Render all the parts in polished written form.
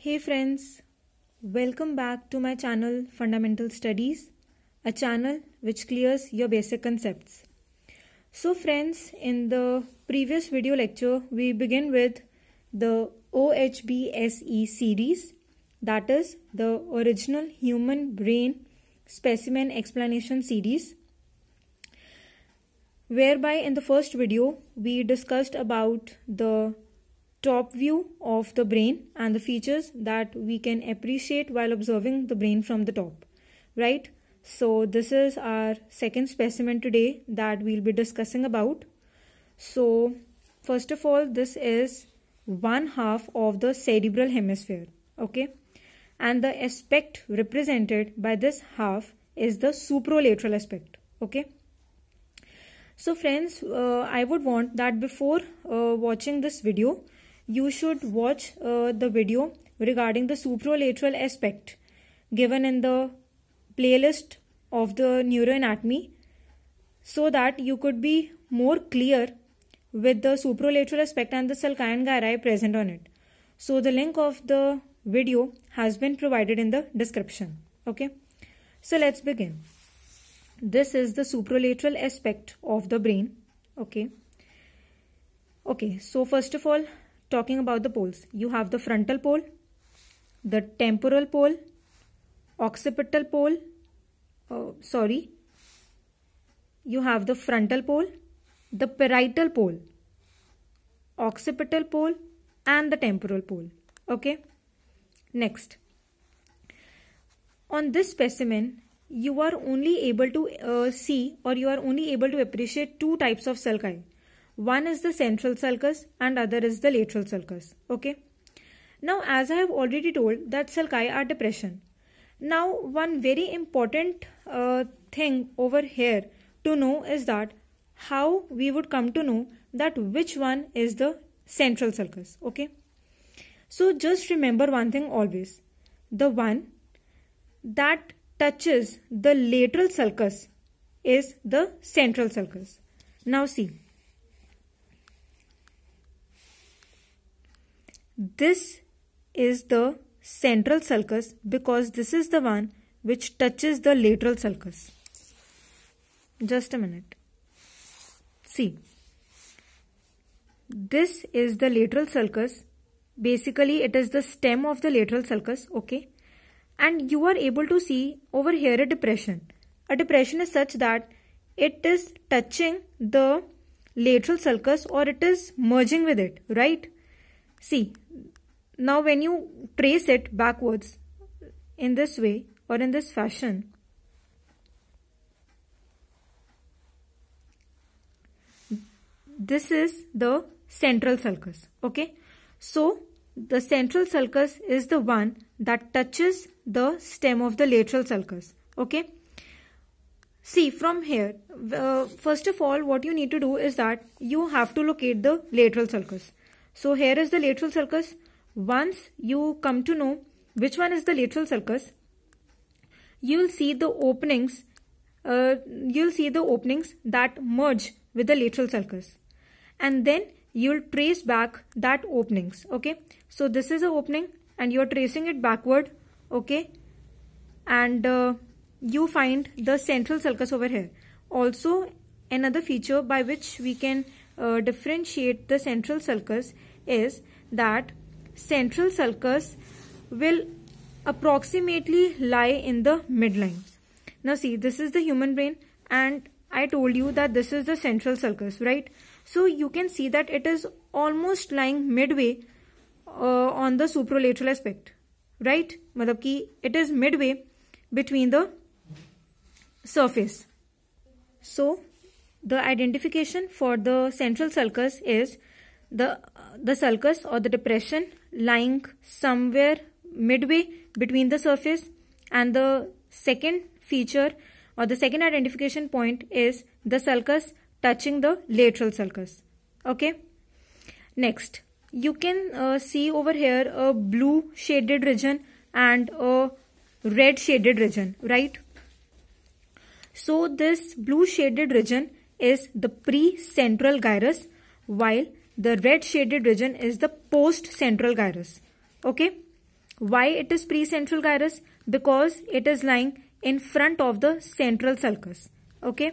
Hey friends, welcome back to my channel Fundamental Studies, a channel which clears your basic concepts. So friends, in the previous video lecture, we begin with the OHBSE series, that is the Original Human Brain Specimen Explanation series, whereby in the first video, we discussed about the top view of the brain and the features that we can appreciate while observing the brain from the top, right? So this is our second specimen today that we'll be discussing about. So first of all, this is one half of the cerebral hemisphere, okay? And the aspect represented by this half is the supralateral aspect, okay? So friends, I would want that before watching this video, you should watch the video regarding the supralateral aspect given in the playlist of the neuroanatomy, so that you could be more clear with the supralateral aspect and the sulci and gyri present on it. So the link of the video has been provided in the description. Okay, so let's begin. This is the supralateral aspect of the brain. Okay, so first of all, talking about the poles, you have the frontal pole, the temporal pole, occipital pole, you have the frontal pole, the parietal pole, occipital pole and the temporal pole. Okay, next, on this specimen you are only able to see, or you are only able to appreciate two types of sulci. One is the central sulcus and other is the lateral sulcus. Okay. Now, as I have already told that sulci are depression. Now, one very important thing over here to know is that how we would come to know that which one is the central sulcus. Okay. So, just remember one thing always. The one that touches the lateral sulcus is the central sulcus. Now, see. This is the central sulcus because this is the one which touches the lateral sulcus. Just a minute. See, this is the lateral sulcus. Basically, it is the stem of the lateral sulcus, okay? And you are able to see over here a depression. A depression is such that it is touching the lateral sulcus or it is merging with it, right? See, now when you trace it backwards in this way or in this fashion, this is the central sulcus, okay? So, the central sulcus is the one that touches the stem of the lateral sulcus, okay? See, from here, first of all, what you need to do is that you have to locate the lateral sulcus. So here is the lateral sulcus. Once you come to know which one is the lateral sulcus, you will see the openings. That merge with the lateral sulcus, and then you will trace back that openings. Okay, so this is an opening, and you are tracing it backward. Okay, and you find the central sulcus over here. Also, another feature by which we can differentiate the central sulcus is that central sulcus will approximately lie in the midline. Now see, this is the human brain and I told you that this is the central sulcus, right? So you can see that it is almost lying midway on the supralateral aspect, right? Matlab ki it is midway between the surface. So the identification for the central sulcus is the sulcus or the depression lying somewhere midway between the surface, and the second feature or the second identification point is the sulcus touching the lateral sulcus. Okay. Next, you can see over here a blue shaded region and a red shaded region, right? So this blue shaded region is the precentral gyrus, while the red shaded region is the post-central gyrus. Okay. Why it is precentral gyrus? Because it is lying in front of the central sulcus. Okay,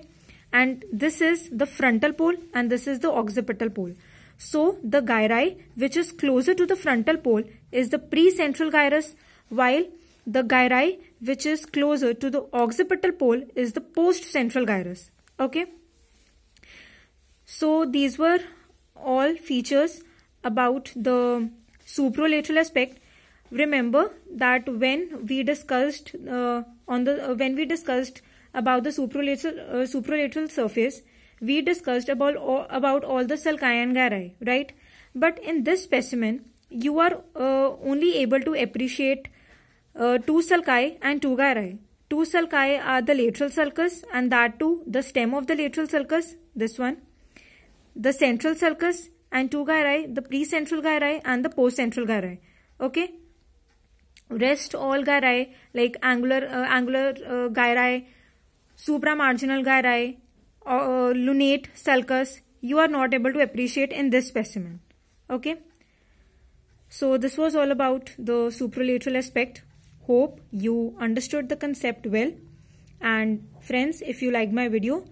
and this is the frontal pole and this is the occipital pole. So the gyri which is closer to the frontal pole is the precentral gyrus, while the gyri which is closer to the occipital pole is the postcentral gyrus. Okay, so these were all features about the supralateral aspect. Remember that when we discussed about the supralateral surface, we discussed about all the sulci and gyri, right? But in this specimen, you are only able to appreciate 2 sulci and 2 gyri. 2 sulci are the lateral sulcus, and that too the stem of the lateral sulcus, this one, the central sulcus, and 2 gyri, the precentral gyri and the postcentral gyri. Okay, rest all gyri like angular gyri, supramarginal gyri, lunate sulcus, you are not able to appreciate in this specimen. Okay, so this was all about the supralateral aspect. Hope you understood the concept well. And friends, if you like my video,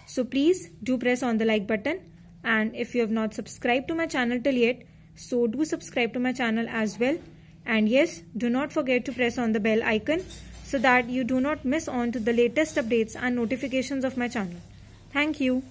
so please do press on the like button, and if you have not subscribed to my channel till yet, so do subscribe to my channel as well. And yes, do not forget to press on the bell icon so that you do not miss on to the latest updates and notifications of my channel. Thank you.